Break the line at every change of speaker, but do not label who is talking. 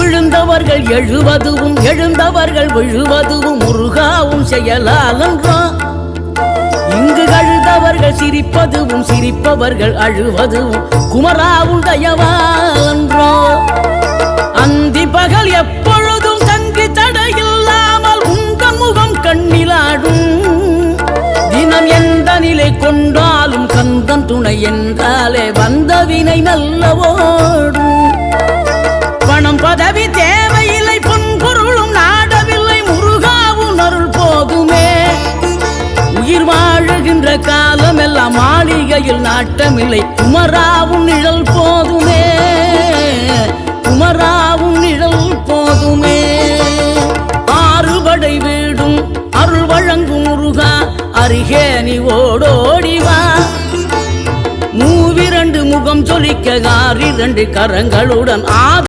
விழுந்தவர்கள் எழுவதுவும் எழுந்தவர்கள் விழுவதுவும் முருகாவும் செயலாலன்றோ இங்கு கழுதவர்கள் சிரிப்பதுவும் சிரிப்பவர்கள் அழுவதுவும் குமராவும் தயவாலன்றோ அந்தி பகல் எப்பொழுதும் தங்கி தடையில்லாமல் உங்கள் முகம் கண்ணிலாடும் தினம் எந்த நிலை கொண்டாலும் கந்தன் துணை என்றாலே வந்த வினை நல்லவோடும் பணம் பதவி தேவையில்லை பொன்பொருளும் நாடவில்லை முருகாவும் அருள் போதுமே உயிர் வாழுகின்ற காலம் எல்லாம் மாளிகையில் நாட்டமில்லை குமராவும் நிழல் போதுமே குமராவும் நிழல் போதுமே ஆறுபடை வீடும் அருள் வழங்கும் முருகா அருகே நீ ஓடோடிவா மூவிரண்டு முகம் சொலிக்க 6 கரங்களுடன்